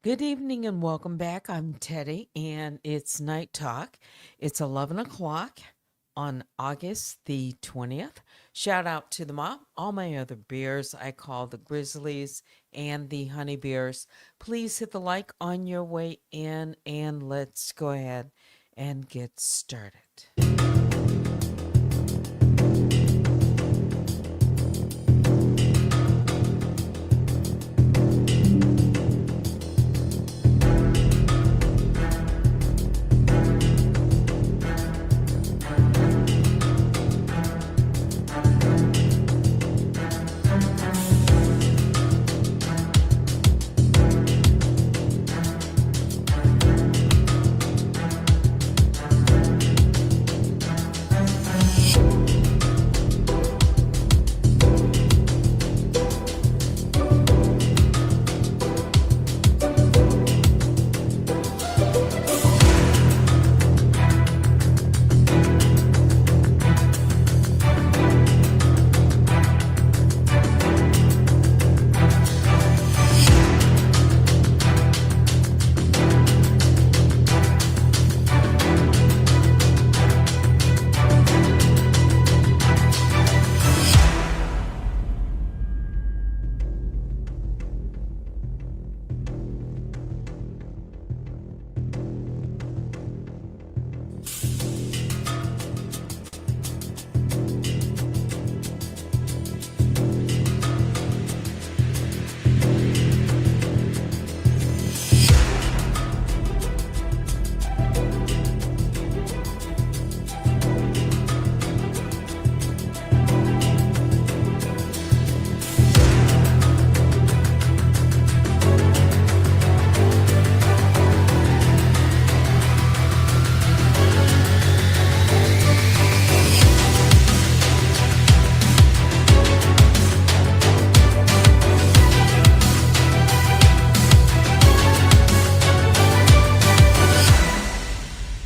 Good evening and welcome back. I'm Teddy and it's Night Talk. It's 11 o'clock on August the 20th. Shout out to the mom, all my other bears. I call the Grizzlies and the Honey Bears. Please hit the like on your way in and let's go ahead and get started.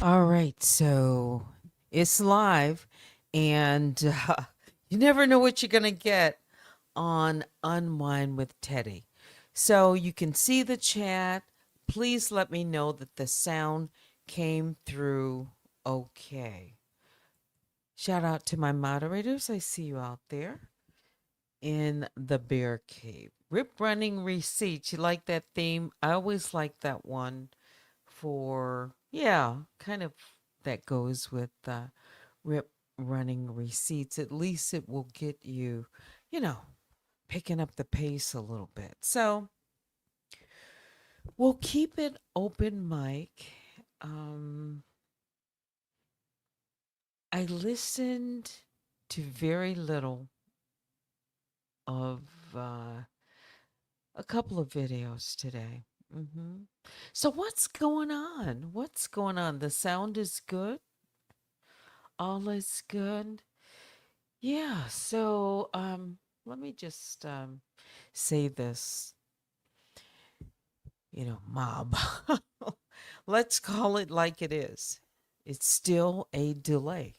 All right, so it's live, and you never know what you're going to get on Unwind with Teddy. So you can see the chat. Please let me know that the sound came through okay. Shout out to my moderators. I see you out there in the bear cave. Rip running receipts. You like that theme? I always like that one for, yeah, kind of that goes with rip running receipts. At least it will get you, you know, picking up the pace a little bit. So we'll keep it open mic. Um, I listened to very little of a couple of videos today. So what's going on? What's going on? The sound is good. All is good. Yeah. So let me just say this. Mob. Let's call it like it is. It's still a delay.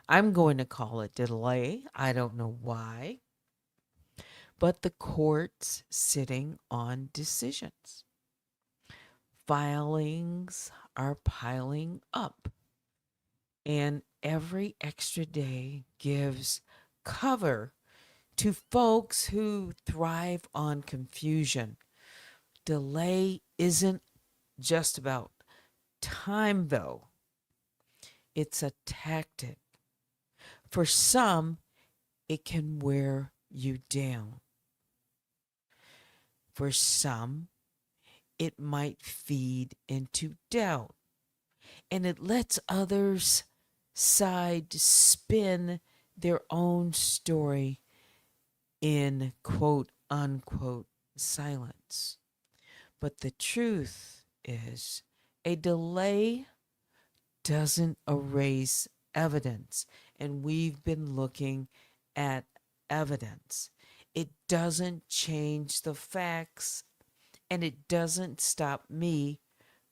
I'm going to call it delay. I don't know why, but the court's sitting on decisions. Filings are piling up, and every extra day gives cover to folks who thrive on confusion. Delay isn't just about time, though, it's a tactic. For some, it can wear you down. For some, it might feed into doubt, and it lets others side spin their own story in quote unquote silence. But the truth is, a delay doesn't erase evidence, and we've been looking at evidence. It doesn't change the facts, and it doesn't stop me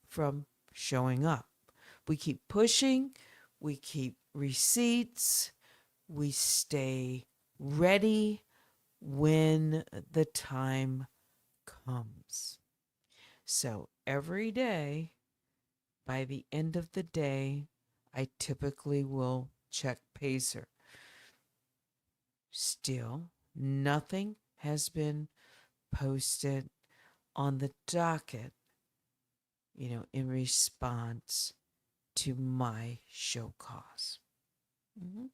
from showing up. We keep pushing, we keep receipts, we stay ready when the time comes. So every day, by the end of the day, I typically will check Pacer. Still, nothing has been posted on the docket, in response to my show cause. Mhm.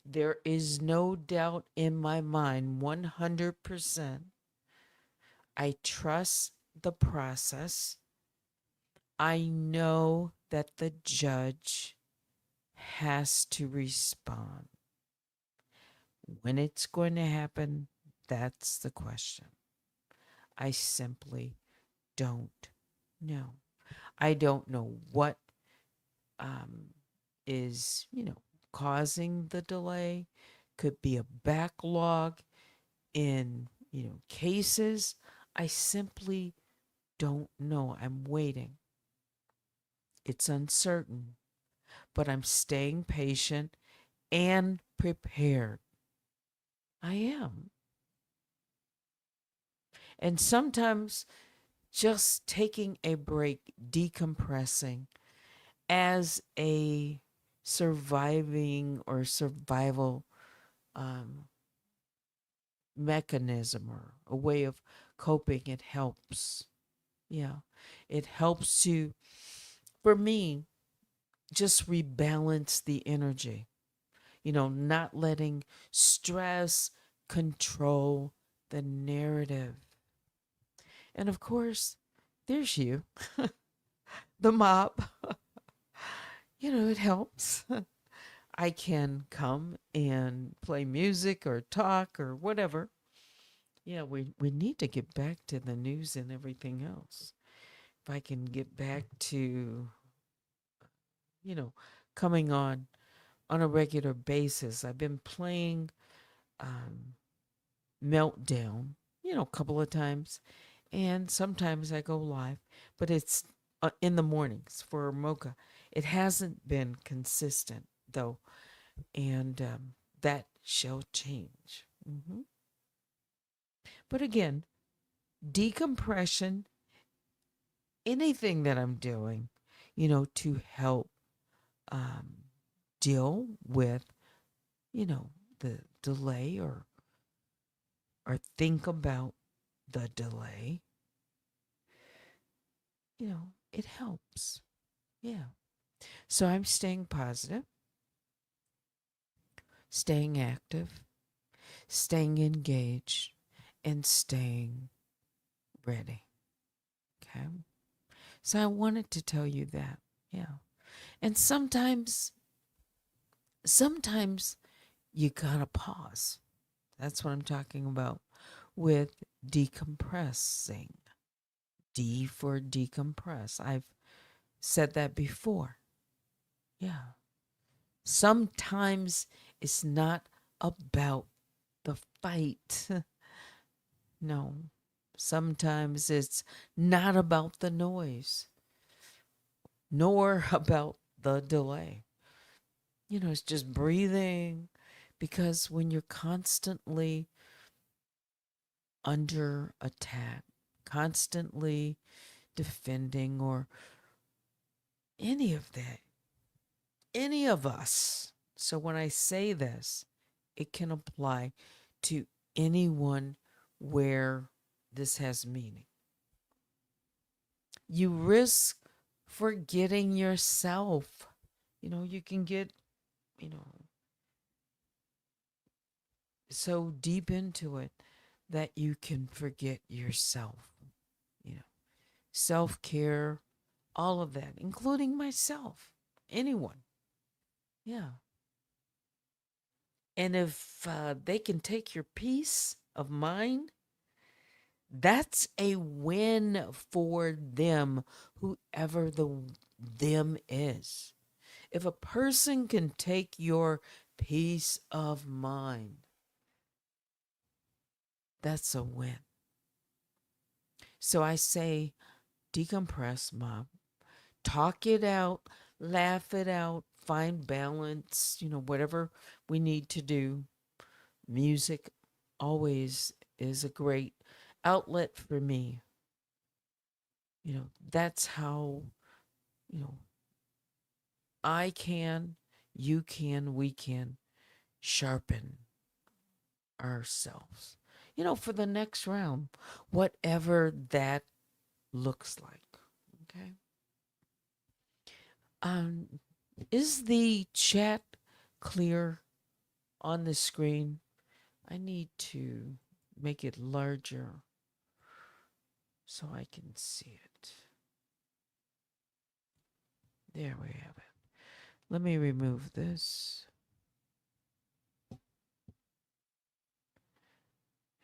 There is no doubt in my mind, 100%. I trust the process. I know that the judge has to respond. When it's going to happen, that's the question. I simply don't know. I don't know what um, is, causing the delay. Could be a backlog in, cases. I simply don't know. I'm waiting. It's uncertain, but I'm staying patient and prepared. I am. And sometimes just taking a break, decompressing as a surviving or survival um, mechanism or a way of coping, it helps. Yeah. It helps to, for me, just rebalance the energy, not letting stress control the narrative. And of course, there's you, the mop. It helps. I can come and play music or talk or whatever. Yeah, we need to get back to the news and everything else. If I can get back to, you know, coming on a regular basis. I've been playing um, Meltdown, a couple of times, and sometimes I go live, but it's in the mornings for Mocha. It hasn't been consistent though, and that shall change. But again, decompression, anything that I'm doing, to help um, deal with, the delay or think about the delay, it helps. Yeah. So I'm staying positive, staying active, staying engaged, and staying ready. Okay. So I wanted to tell you that. Yeah. And sometimes you gotta pause. That's what I'm talking about with decompressing. D for decompress. I've said that before. Yeah. Sometimes it's not about the fight. No. Sometimes it's not about the noise, nor about the delay. It's just breathing. Because when you're constantly under attack, constantly defending, or any of that, any of us. So when I say this, it can apply to anyone where this has meaning. You risk forgetting yourself. You can get, you know, so deep into it that you can forget yourself. You know, self care, all of that, including myself, anyone. Yeah. And if they can take your peace of mind, that's a win for them, whoever the them is. If a person can take your peace of mind, that's a win. So I say, decompress, mom. Talk it out, laugh it out, find balance, whatever we need to do. Music always is a great outlet for me. That's how, you know, I can, you can, we can sharpen ourselves, for the next round, whatever that looks like. Okay. Um, is the chat clear on the screen? I need to make it larger so I can see it. There we have it. Let me remove this.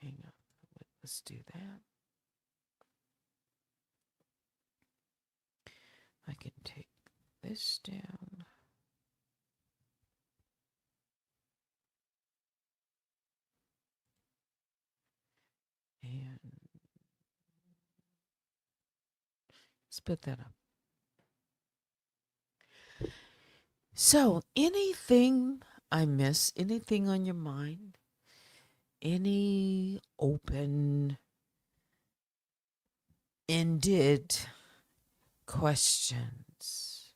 Hang on. Let's do that. I can take this down. And split that up. So, anything I miss, anything on your mind, any open ended questions?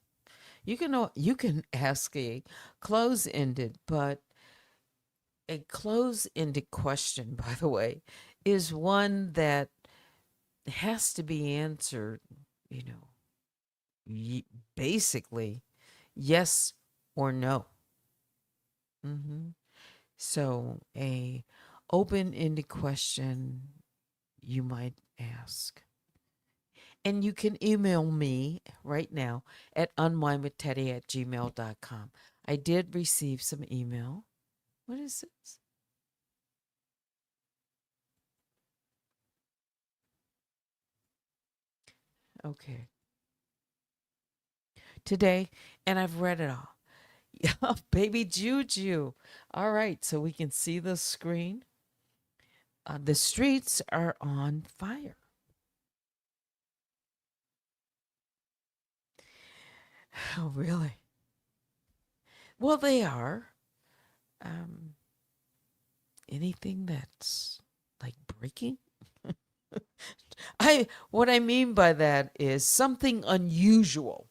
You can ask a close ended, but a close ended question, by the way, is one that has to be answered, you know, basically yes or no. hmm So, a open-ended question you might ask. And you can email me right now at unwindwithteddy@gmail.com. I did receive some email. What is this? Okay. Today, and I've read it all. Yeah, baby Juju. All right, so we can see the screen. The streets are on fire. Oh, really? Well, they are. Um, anything that's like breaking? What I mean by that is something unusual.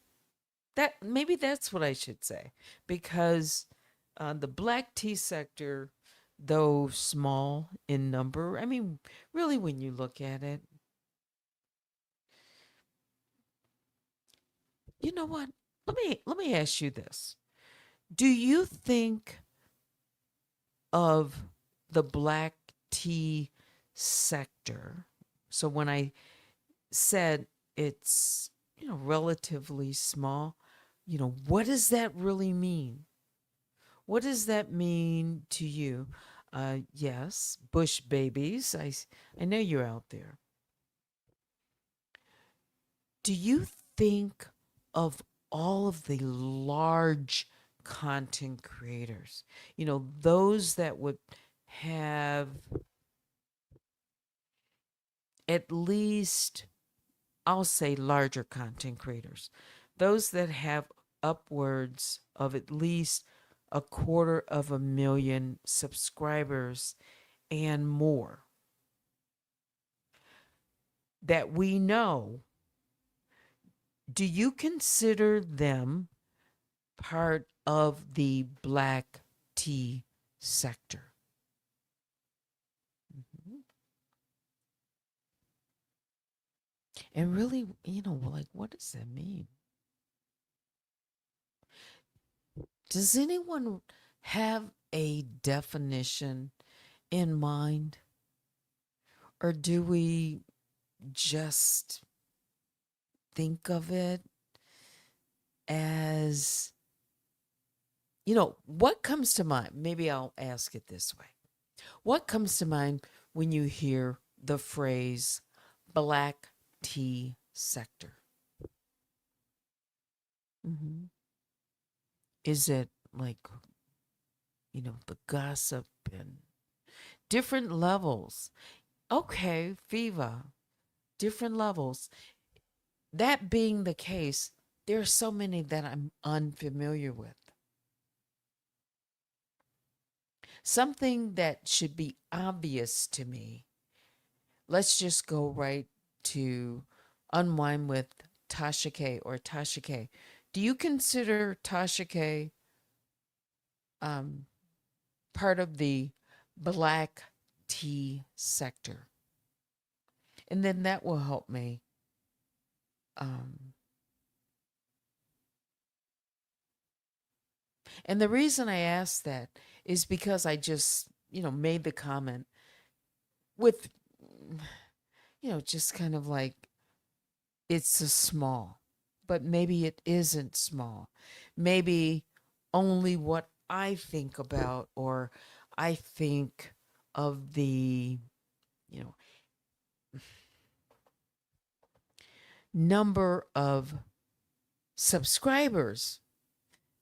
That maybe that's what I should say, because the black tea sector, though small in number, I mean, really, when you look at it, you know what? Let me ask you this: do you think of the black tea sector? So when I said it's relatively small, what does that really mean? What does that mean to you? Yes, Bush babies. I know you're out there. Do you think of all of the large content creators? Those that would have at least, I'll say, larger content creators, those that have upwards of at least 250,000 subscribers and more, that we know. Do you consider them part of the black tea sector? Mhm. And really, like, what does that mean? Does anyone have a definition in mind? Or do we just think of it as, what comes to mind? Maybe I'll ask it this way. What comes to mind when you hear the phrase black tea sector? hmm Is it like, the gossip and different levels? Okay, Viva, different levels. That being the case, there are so many that I'm unfamiliar with. Something that should be obvious to me let's just go right to Unwind with Tasha K or Tasha K. Do you consider Tasha K um, part of the black tea sector? And then that will help me. Um, and the reason I asked that is because I just, made the comment with, just kind of like it's a small, but maybe it isn't small. Maybe only what I think about, or I think of the, you know, number of subscribers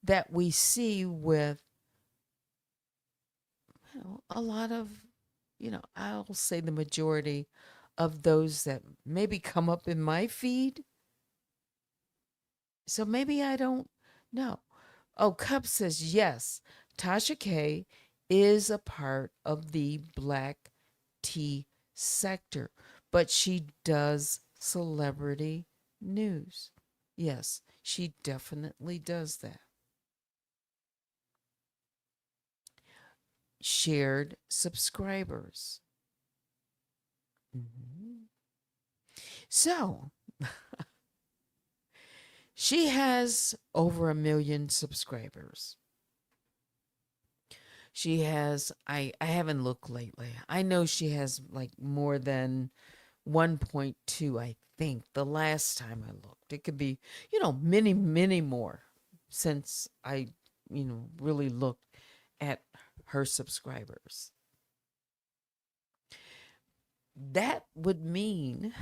that we see with, a lot of, I'll say the majority of those that maybe come up in my feed. So maybe I don't know. Oh, Cup says yes. Tasha K is a part of the black tea sector, but she does celebrity news. Yes, she definitely does that. Shared subscribers. Mhm. So she has over 1 million subscribers. She has, I haven't looked lately. I know she has like more than 1.2, I think, the last time I looked. It could be, many, many more since I, really looked at her subscribers. That would mean,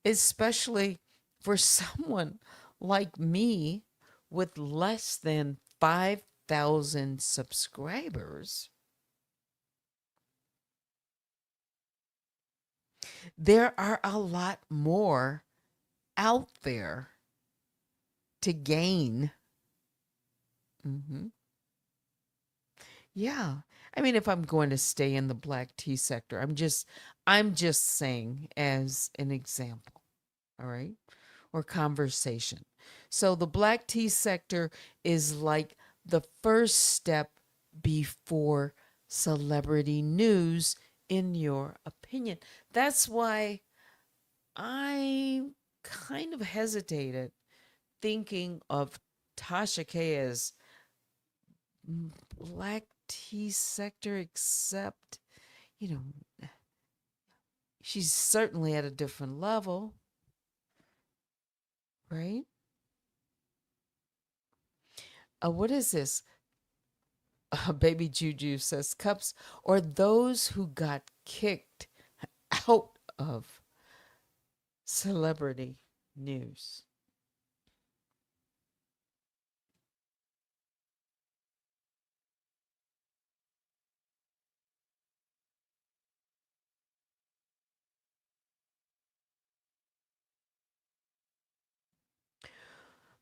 especially for someone like me with less than 5,000 subscribers, there are a lot more out there to gain. Hmm. Yeah. I mean, if I'm going to stay in the black tea sector, I'm just saying as an example, all right? Or conversation. So the black tea sector is like the first step before celebrity news, in your opinion. That's why I kind of hesitated thinking of Tasha K as black tea sector, except, you know, she's certainly at a different level, right? What is this? Baby Juju says cups, or those who got kicked out of celebrity news.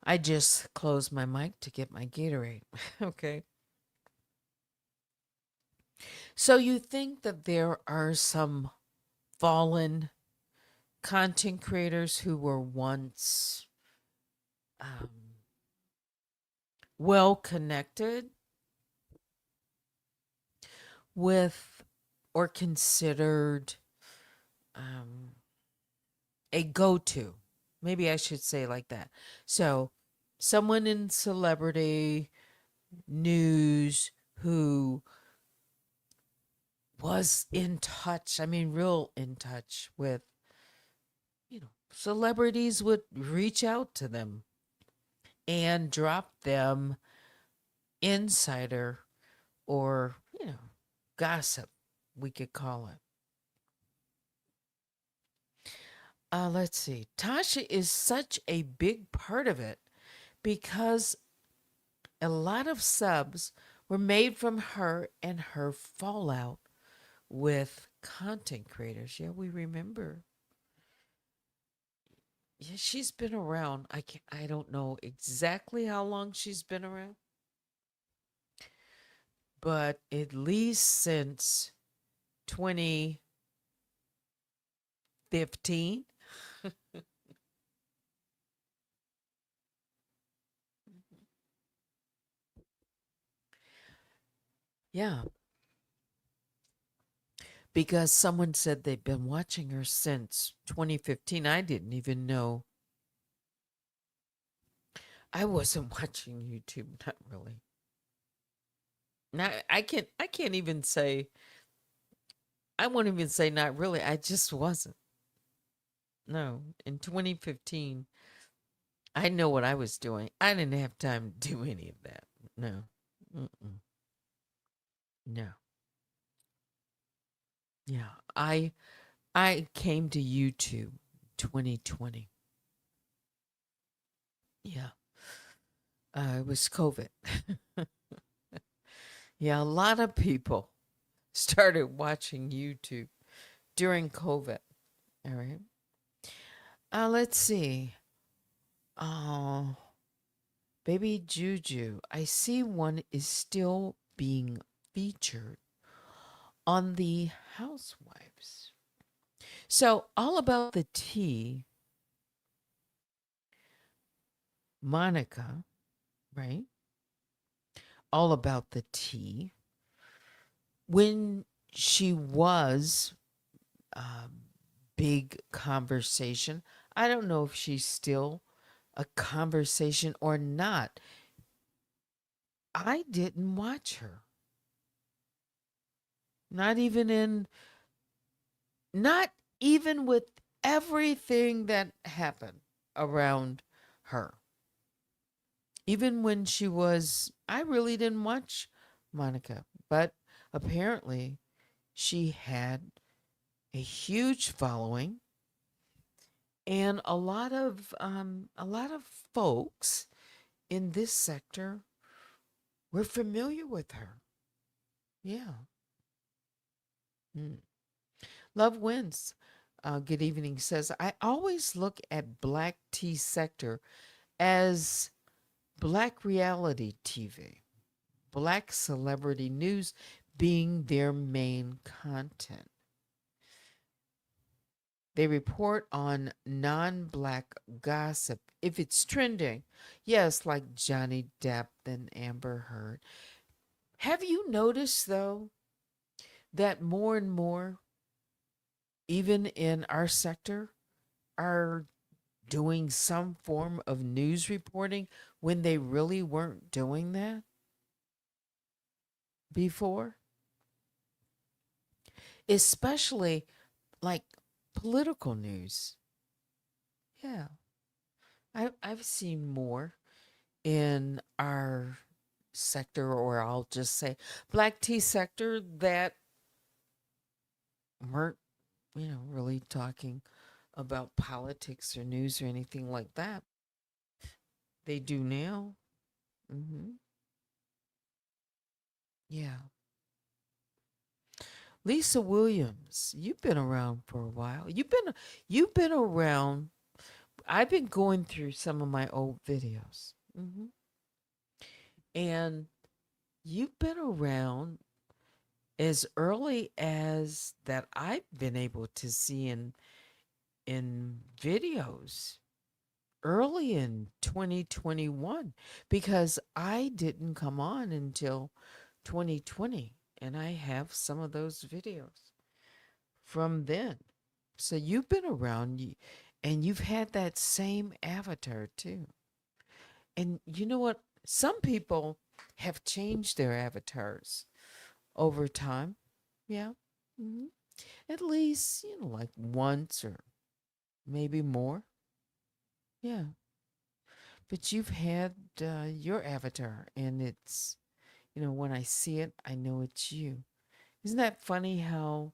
I just closed my mic to get my Gatorade. Okay. So you think that there are some fallen content creators who were once um, well connected with, or considered um, a go to. Maybe I should say like that. So, someone in celebrity news who was in touch, I mean, real in touch with, celebrities would reach out to them and drop them insider, or, gossip, we could call it. Let's see. Tasha is such a big part of it because a lot of subs were made from her and her fallout with content creators. Yeah, we remember. Yeah, she's been around. I don't know exactly how long she's been around, but at least since 2015. Yeah, because someone said they've been watching her since 2015. I didn't even know. I wasn't watching YouTube, not really. Now I can't even say I won't even say not really. I just wasn't. No, in 2015, I know what I was doing. I didn't have time to do any of that. No. Mm-mm. No. Yeah. I came to YouTube 2020. Yeah. It was COVID. Yeah, a lot of people started watching YouTube during COVID. All right. Let's see. Oh, Baby Juju. I see one is still being featured on the Housewives. So, all about the tea, Monica, right? All about the tea. When she was big conversation, I don't know if she's still a conversation or not. I didn't watch her. Not even in, not even with everything that happened around her. Even when she was, I really didn't watch Monica, but apparently she had a huge following, and a lot of folks in this sector were familiar with her. Yeah. Mm. Love wins. Good evening says, I always look at Black Tea sector as Black reality TV, Black celebrity news being their main content. They report on non Black gossip if it's trending. Yes, like Johnny Depp and Amber Heard. Have you noticed, though, that more and more, even in our sector, are doing some form of news reporting when they really weren't doing that before? Especially like political news. Yeah. I've seen more in our sector, or I'll just say Black tea sector, that weren't, really talking about politics or news or anything like that. They do now. Yeah. Lisa Williams, you've been around for a while. You've been around. I've been going through some of my old videos. And you've been around as early as that I've been able to see in videos early in 2021, because I didn't come on until 2020, and I have some of those videos from then. So you've been around, and you've had that same avatar too. And you know what? Some people have changed their avatars over time. Yeah. hmm At least, like once or maybe more. Yeah. But you've had your avatar, and it's, when I see it, I know it's you. Isn't that funny how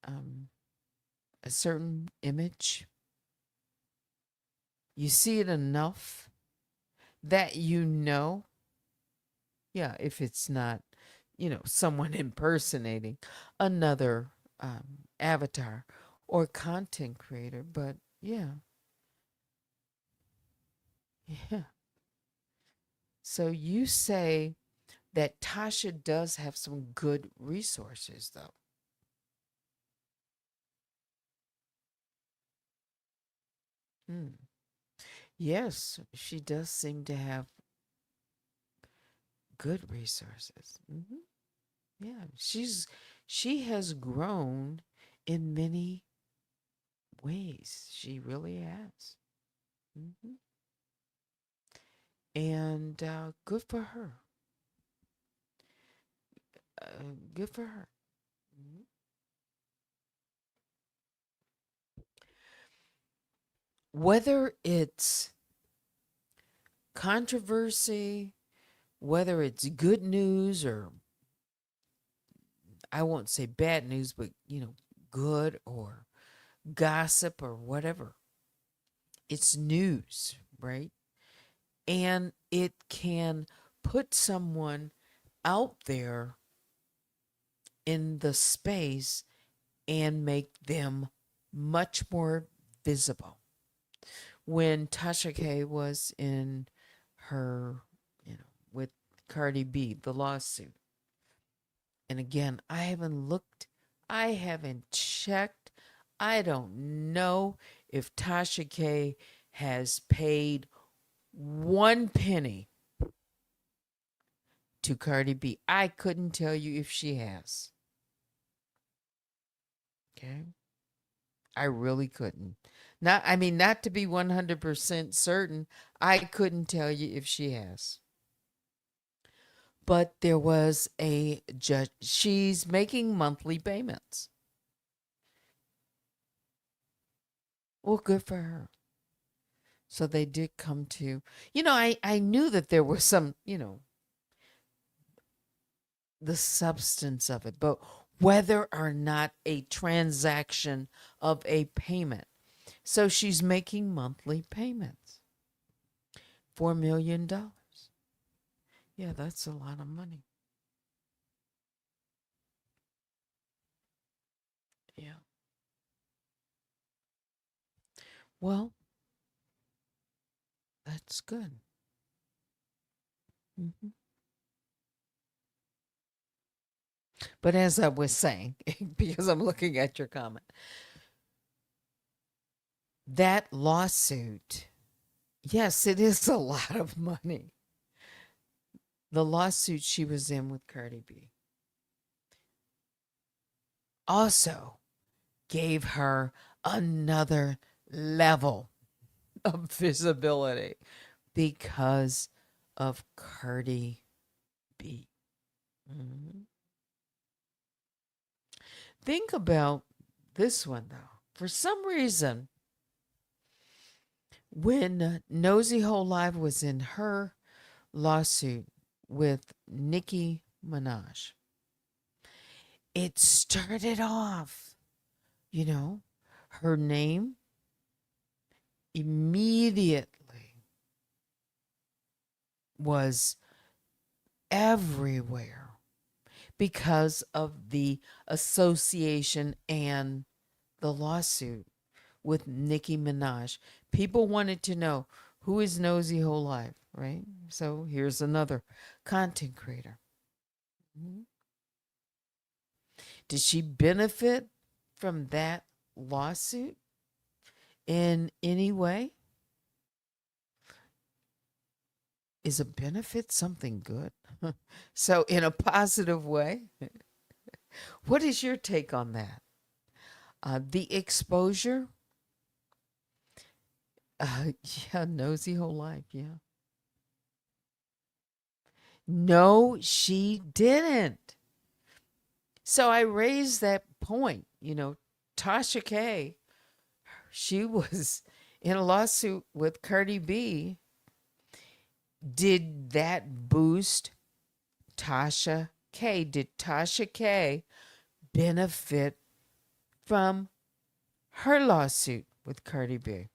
um, a certain image, you see it enough that yeah, if it's not, someone impersonating another avatar or content creator, but yeah, yeah. So you say that Tasha does have some good resources, though. Hmm. Yes, she does seem to have good resources. Yeah, she has grown in many ways. She really has. hmm And good for her. Good for her. Mhm. Whether it's controversy, whether it's good news or I won't say bad news, but good or gossip or whatever, it's news, right? And it can put someone out there in the space and make them much more visible. When Tasha K was in her, with Cardi B, the lawsuit, and again, I haven't looked, I haven't checked, I don't know if Tasha K has paid one penny to Cardi B. I couldn't tell you if she has. Okay. I really couldn't. Not to be 100% certain, I couldn't tell you if she has. But there was a judge. She's making monthly payments. Well, good for her. So they did come to, I knew that there was some, the substance of it, but whether or not a transaction of a payment. So she's making monthly payments. $4 million. Yeah, that's a lot of money. Yeah. Well, that's good. hmm But as I was saying, because I'm looking at your comment, that lawsuit, yes, it is a lot of money. The lawsuit she was in with Cardi B also gave her another level of visibility because of Cardi B. Mhm. Think about this one, though. For some reason, when Nosy Whole Live was in her lawsuit with Nicki Minaj, it started off, you know, her name immediately was everywhere because of the association and the lawsuit with Nicki Minaj. People wanted to know who is Nosy Whole Life, right? So here's another content creator. Mhm. Did she benefit from that lawsuit in any way? Is a benefit something good? So, in a positive way, what is your take on that? The exposure? Yeah, Nosy Whole Life, yeah. No, she didn't. So I raised that point. Tasha K, she was in a lawsuit with Cardi B. Did that boost Tasha K? Did Tasha K benefit from her lawsuit with Cardi B?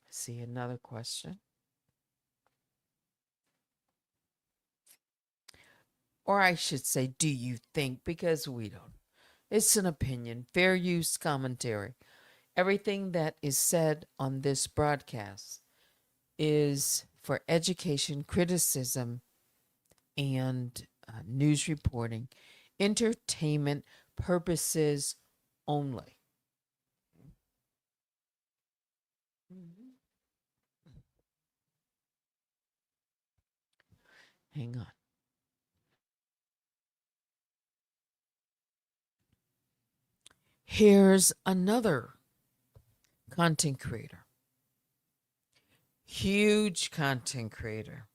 See another question. Or I should say, do you think? Because we don't. It's an opinion, fair use commentary. Everything that is said on this broadcast is for education, criticism, and news reporting, entertainment purposes only. Mhm. Hang on. Here's another content creator, huge content creator,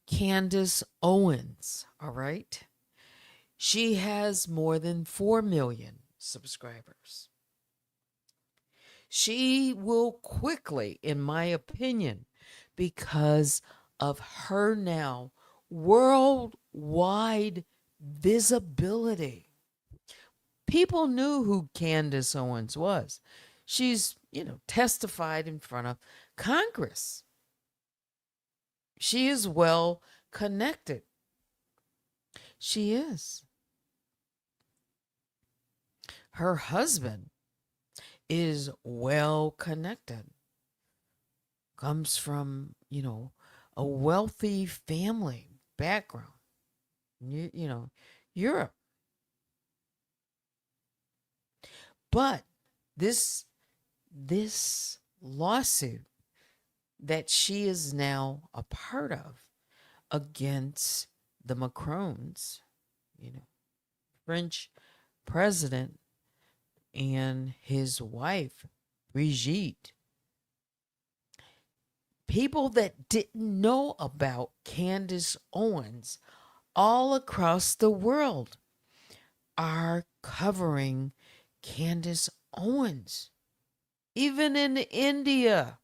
Candace Owens. All right. She has more than 4 million subscribers. She will quickly, in my opinion, because of her now worldwide visibility. People knew who Candace Owens was. She's, testified in front of Congress. She is well connected. She is. Her husband is well connected, comes from, a wealthy family background, Europe. But this lawsuit that she is now a part of against the Macrons, French president and his wife, Brigitte. People that didn't know about Candace Owens all across the world are covering Candace Owens. Even in India,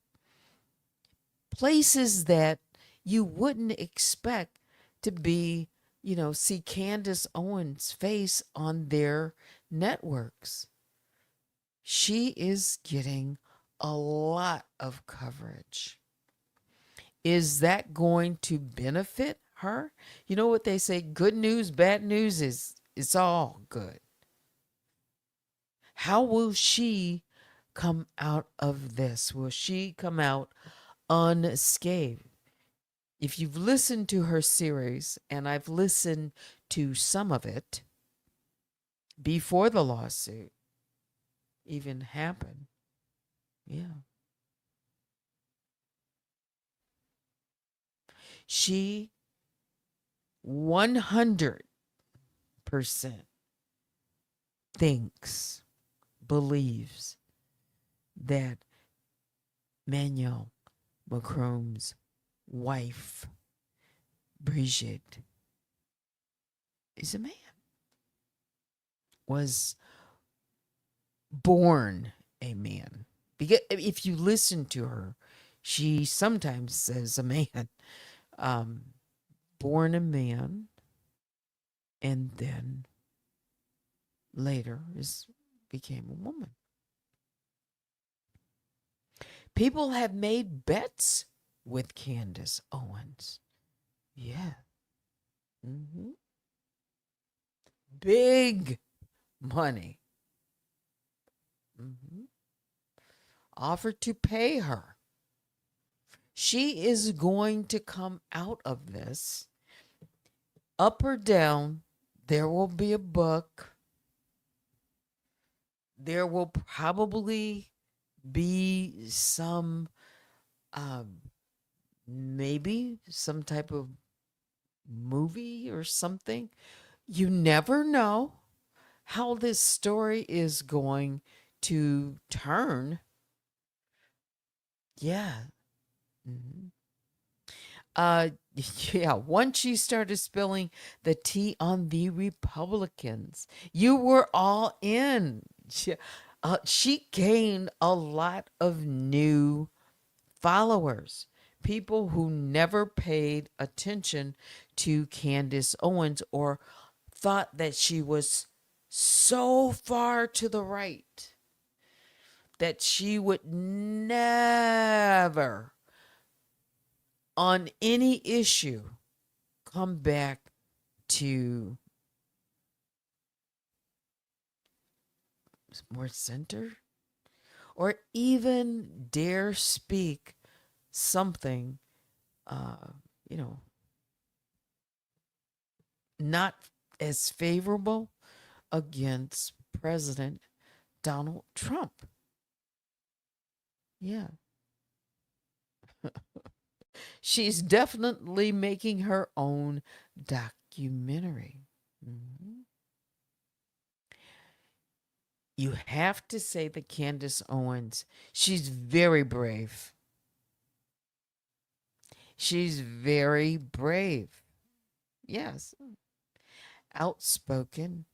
places that you wouldn't expect to be, see Candace Owens' face on their networks. She is getting a lot of coverage. Is that going to benefit her? You know what they say, good news, bad news is it's all good. How will she come out of this? Will she come out unscathed? If you've listened to her series, and I've listened to some of it before the lawsuit even happened, yeah, she 100% thinks, believes that Emmanuel Macron's wife, Brigitte, is a man, was born a man. Because if you listen to her, she sometimes says a man, um, born a man, and then later became a woman. People have made bets with Candace Owens. Yeah. hmm Big money. hmm Offered to pay her. She is going to come out of this up or down. There will be a book. There will probably be some, um, maybe some type of movie or something. You never know how this story is going to turn. Yeah. Mhm. Uh, yeah, once you started spilling the tea on the Republicans, you were all in. She gained a lot of new followers, people who never paid attention to Candace Owens or thought that she was so far to the right that she would never, on any issue, come back to more center or even dare speak something, uh, you know, not as favorable against President Donald Trump. Yeah. She's definitely making her own documentary. Mhm. You have to say that Candace Owens, she's very brave. She's very brave. Yes. Outspoken.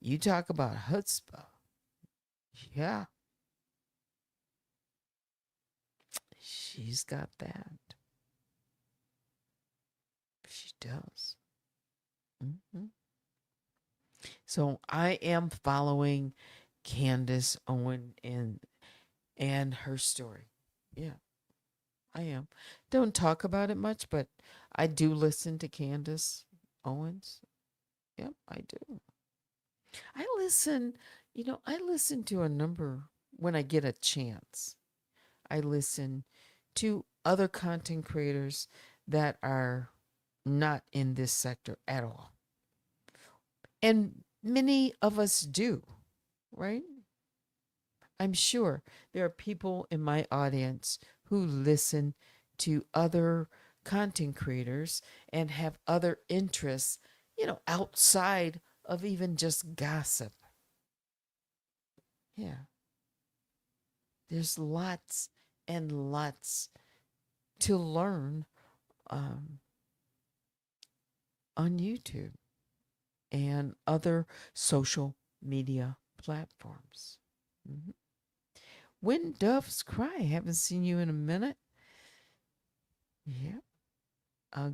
You talk about chutzpah. Yeah, she's got that. She does. Hmm. So I am following Candace Owen and her story. Yeah, I am. Don't talk about it much, but I do listen to Candace Owens. Yep, I do. I listen to a number when I get a chance. I listen to other content creators that are not in this sector at all. And many of us do, right? I'm sure there are people in my audience who listen to other content creators and have other interests, outside of even just gossip. Yeah, there's lots and lots to learn um, on YouTube and other social media platforms. Mhm. When doves cry, haven't seen you in a minute. Yeah.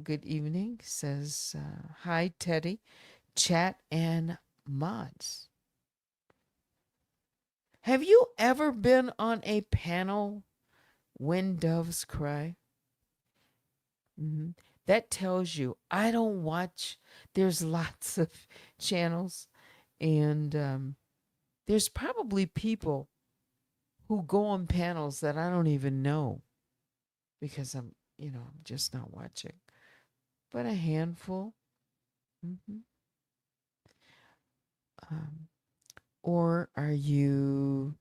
Good evening, says hi, Teddy, chat, and mods. Have you ever been on a panel when doves cry? Hmm. That tells you I don't watch. There's lots of channels, and there's probably people who go on panels that I don't even know because I'm just not watching. But a handful. Hmm. Um, or are you,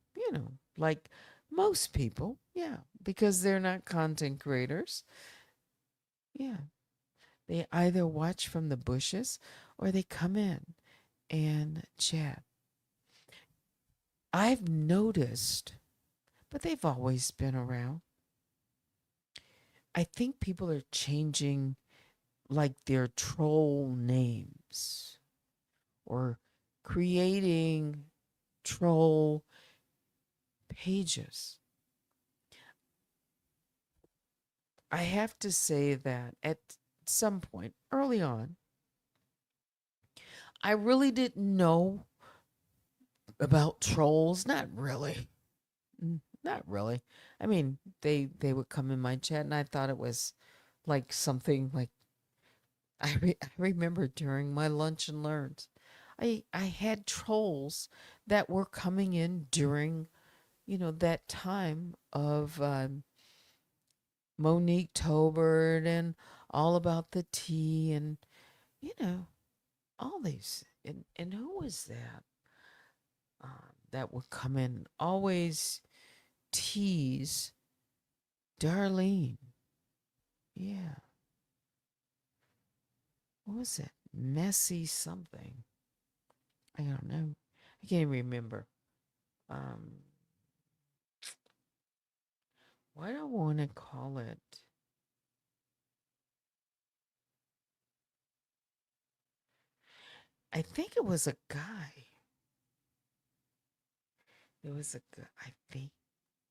like most people? Yeah, because they're not content creators. Yeah, they either watch from the bushes or they come in and chat. I've noticed, but they've always been around. I think people are changing like their troll names or creating troll pages. I have to say that at some point early on, I really didn't know about trolls. Not really. Not really. I mean, they would come in my chat and I thought it was like something like I remember during my lunch and learns. I had trolls that were coming in during, that time of Monique Tobert and all about the tea and you know all these and who was that that would come in always tease Darlene. Yeah, what was it? Messy something. I don't know. I can't remember. Um, what do I want to call it? I think it was a guy. It was a guy, I think,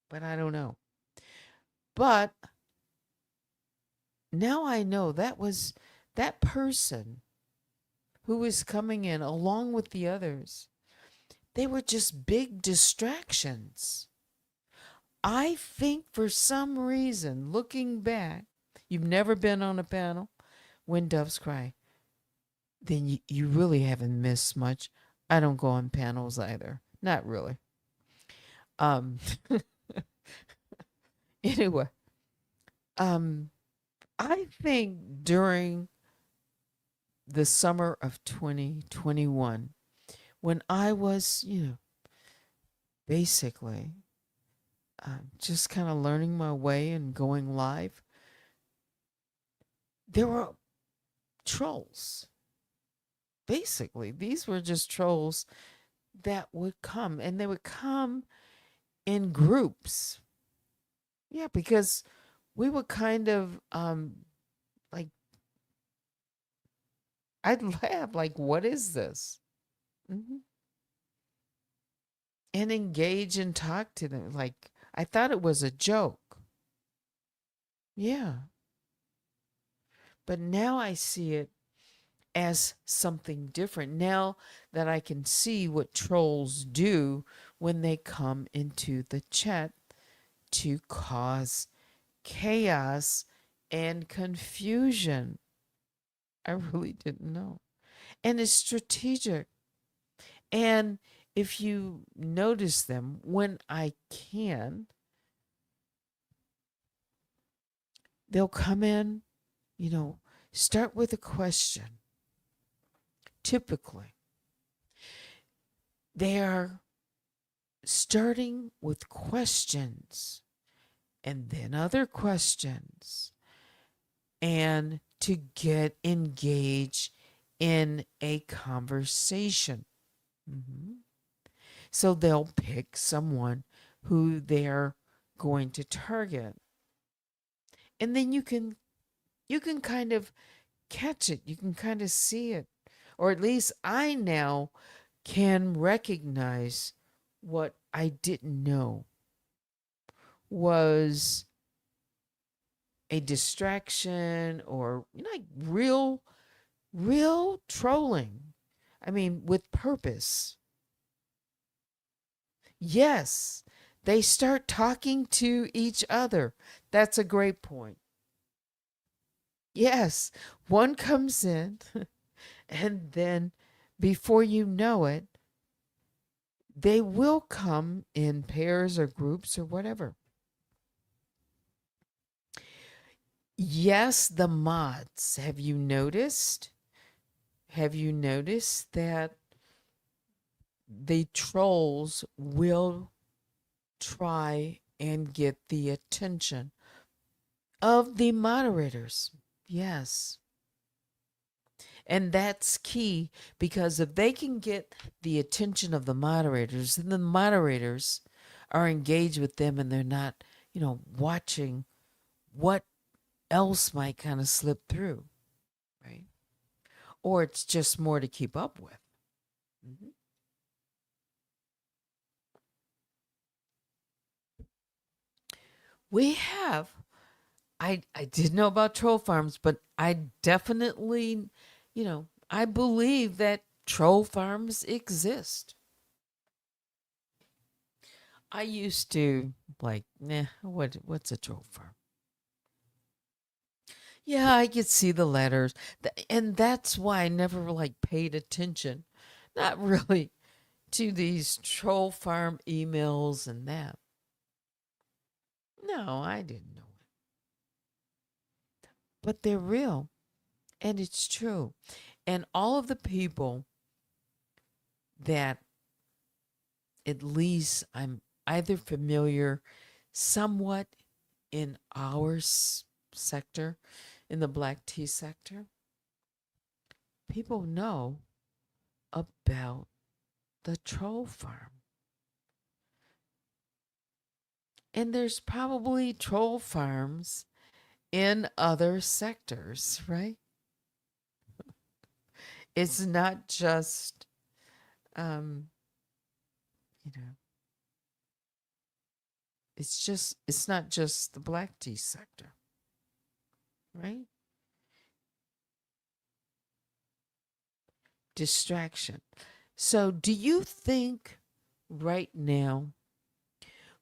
but I don't know. But now I know that was that person who was coming in along with the others. They were just big distractions. I think for some reason, looking back, you've never been on a panel when doves cry, then you really haven't missed much. I don't go on panels either. Not really. Um anyway, um I think during the summer of 2021 when I was, basically just kind of learning my way and going live, there were trolls. Basically, these were just trolls that would come, and they would come in groups. Yeah, because we would kind of like I'd laugh like, what is this? hmm And engage and talk to them. Like I thought it was a joke. Yeah. But now I see it as something different. Now that I can see what trolls do when they come into the chat to cause chaos and confusion. I really didn't know. And it's strategic. And if you notice them when I can, they'll come in, you know, start with a question. Typically, they are starting with questions and then other questions and to get engaged in a conversation. Mhm. So they'll pick someone who they're going to target. And then you can kind of catch it. You can kind of see it. Or at least I now can recognize what I didn't know was a distraction or like real trolling. I mean, with purpose. Yes, they start talking to each other. That's a great point. Yes, one comes in, and then before you know it, they will come in pairs or groups or whatever. Yes, the mods. Have you noticed? Have you noticed that the trolls will try and get the attention of the moderators? Yes. And that's key because if they can get the attention of the moderators, then the moderators are engaged with them and they're not, watching what else might kind of slip through, right? Or it's just more to keep up with. Mhm. We have. I did know about troll farms, but I definitely, I believe that troll farms exist. I used to like, nah, what's a troll farm? Yeah, I could see the letters. And that's why I never like paid attention. Not really to these troll farm emails and that. No, I didn't know it. But they're real and it's true. And all of the people that at least I'm either familiar somewhat in our sector, in the black tea sector, people know about the troll farm. And there's probably troll farms in other sectors, right? It's not just, um, you know, it's not just the black tea sector, right? Distraction. So, do you think right now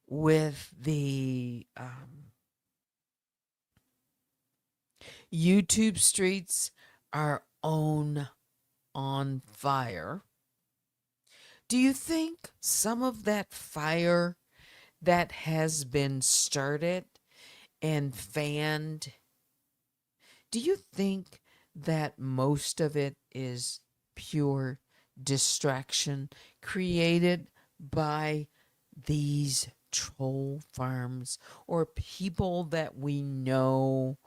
with the YouTube streets are on fire, do you think some of that fire that has been started and fanned, do you think that most of it is pure distraction created by these troll farms or people that we know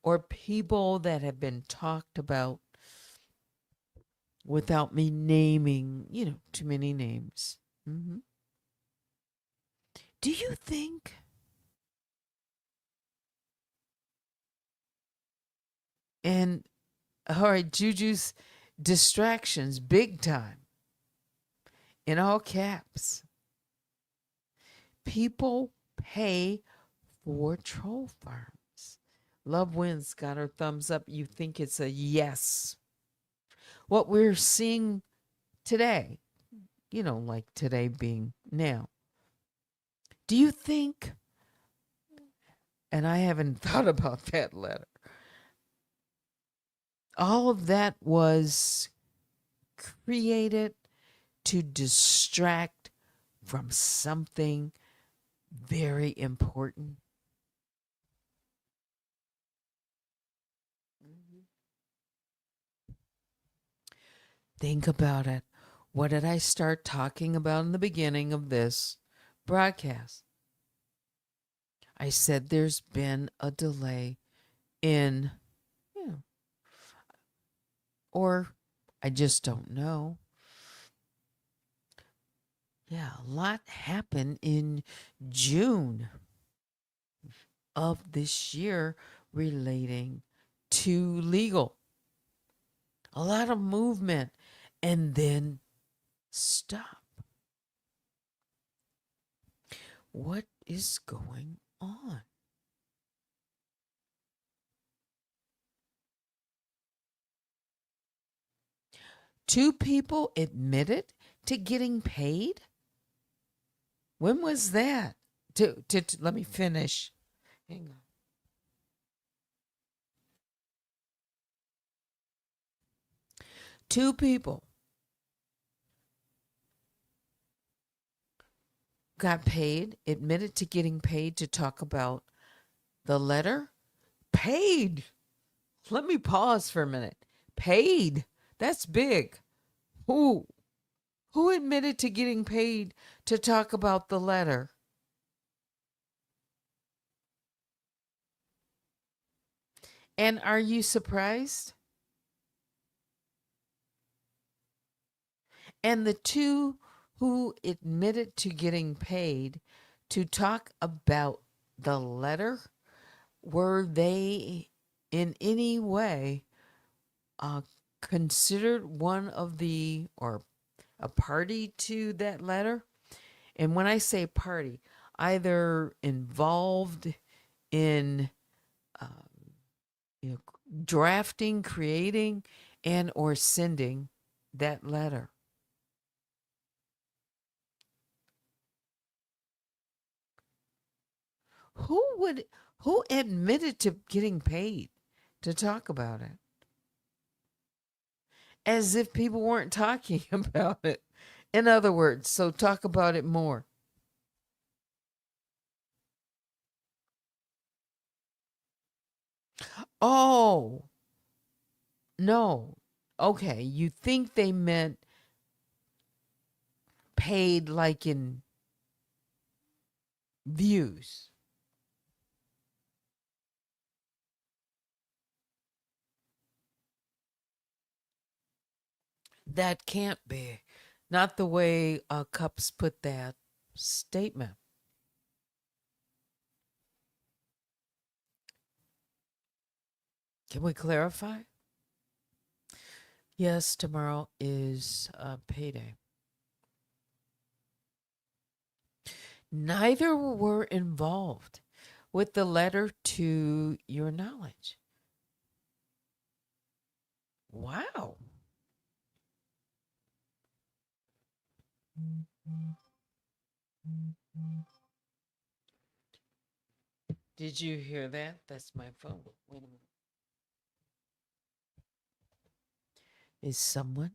or people that have been talked about without me naming, too many names. hmm Do you think, and all right, Juju's distractions, big time, in all caps, people pay for troll farms? Love Wins got her thumbs up. You think it's a yes. What we're seeing today, like today being now, do you think, and I haven't thought about that letter, all of that was created to distract from something very important? Think about it. What did I start talking about in the beginning of this broadcast? I said there's been a delay in, you know, or I just don't know. Yeah, a lot happened in June of this year relating to legal. A lot of movement and then stop. What is going on? Two people admitted to getting paid? When was that? Let me finish. Hang on. Two people got paid, admitted to getting paid to talk about the letter. Paid. Let me pause for a minute. Paid. That's big. Who? Who admitted to getting paid to talk about the letter? And are you surprised? And the two who admitted to getting paid to talk about the letter, were they in any way uh, considered one of the, or a party to that letter? And when I say party, either involved in you know, drafting, creating, and or sending that letter. Who who admitted to getting paid to talk about it? As if people weren't talking about it. In other words, so talk about it more. Oh, no. Okay, you think they meant paid like in views. That can't be. Not the way Cups put that statement. Can we clarify? Yes, tomorrow is payday. Neither were involved with the letter to your knowledge. Wow. Did you hear that? That's my phone. Wait a minute. Is someone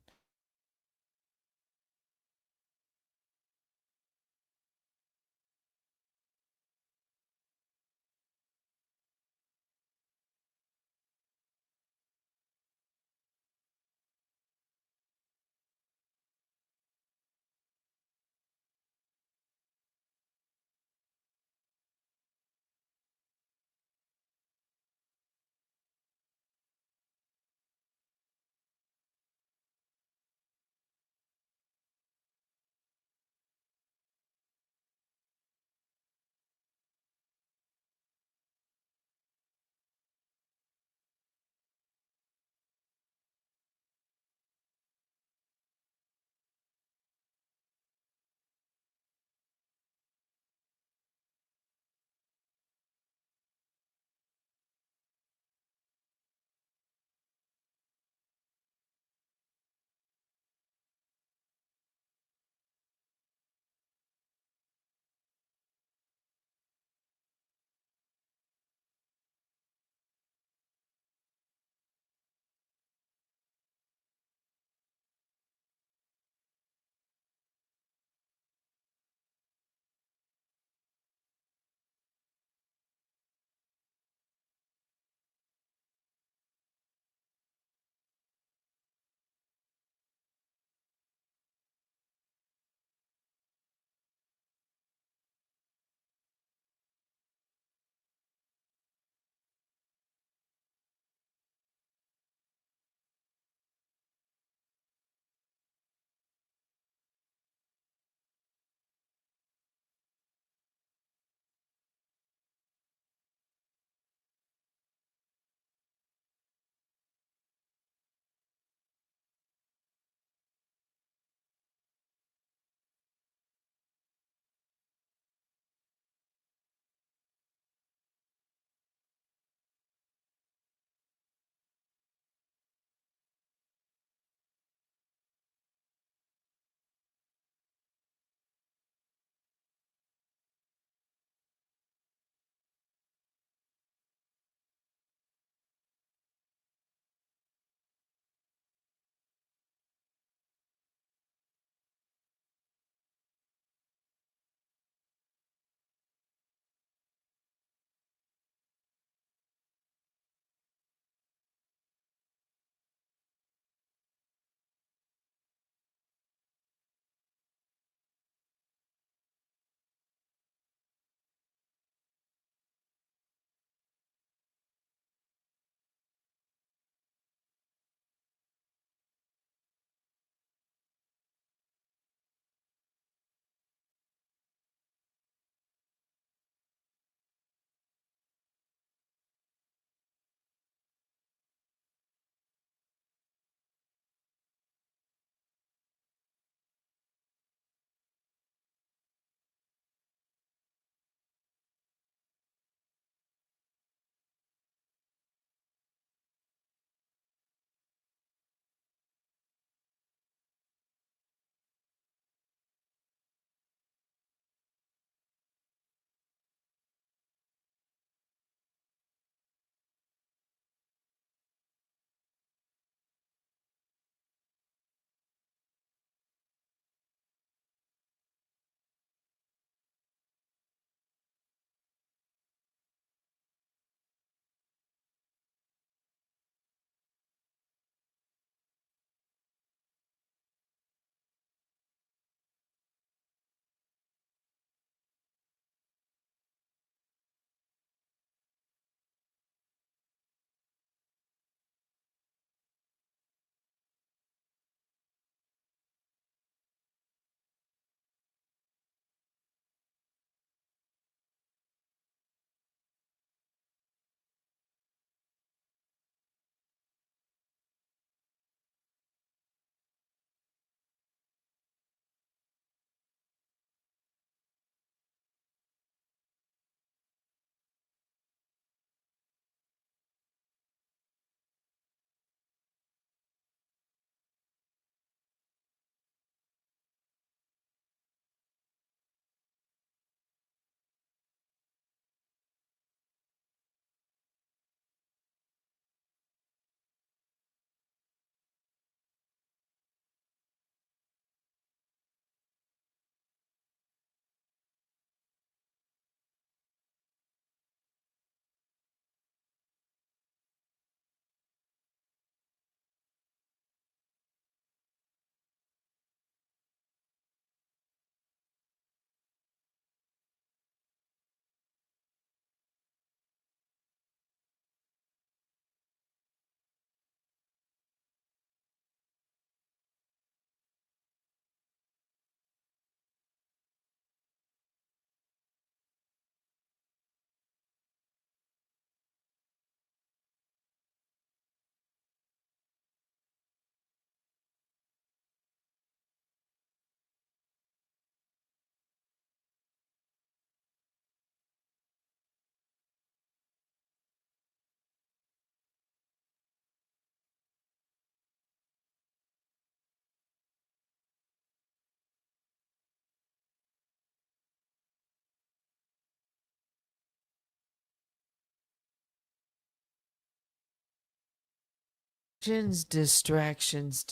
Distractions.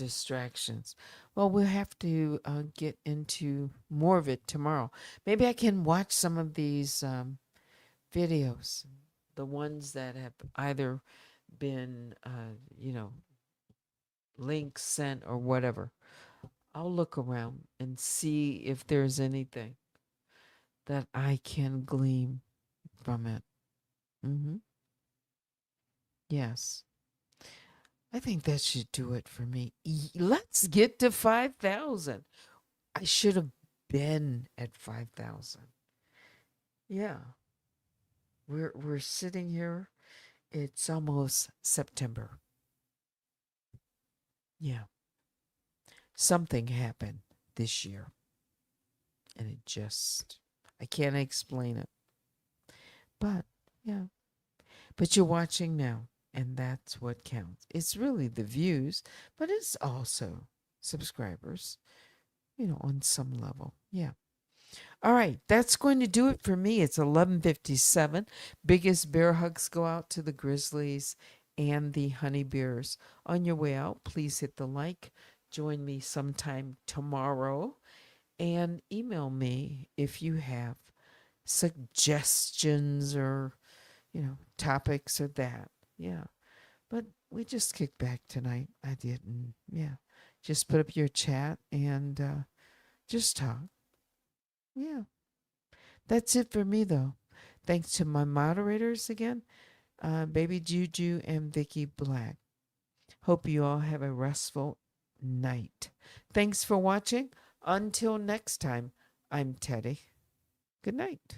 Well, we'll have to get into more of it tomorrow. Maybe I can watch some of these videos, the ones that have either been, links sent or whatever. I'll look around and see if there's anything that I can glean from it. Mm-hmm. Yes. I think that should do it for me. Let's get to 5,000. I should have been at 5,000. Yeah. We're sitting here. It's almost September. Yeah. Something happened this year and I can't explain it. But yeah. But you're watching now, and that's what counts. It's really the views, but it's also subscribers, on some level. Yeah. All right, that's going to do it for me. It's 11:57. Biggest bear hugs go out to the Grizzlies and the Honey Bears. On your way out, please hit the like. Join me sometime tomorrow and email me if you have suggestions or, topics or that. Yeah. But we just kicked back tonight. I didn't. Yeah. Just put up your chat and just talk. Yeah. That's it for me, though. Thanks to my moderators again, Baby Juju and Vicky Black. Hope you all have a restful night. Thanks for watching. Until next time, I'm Teddy. Good night.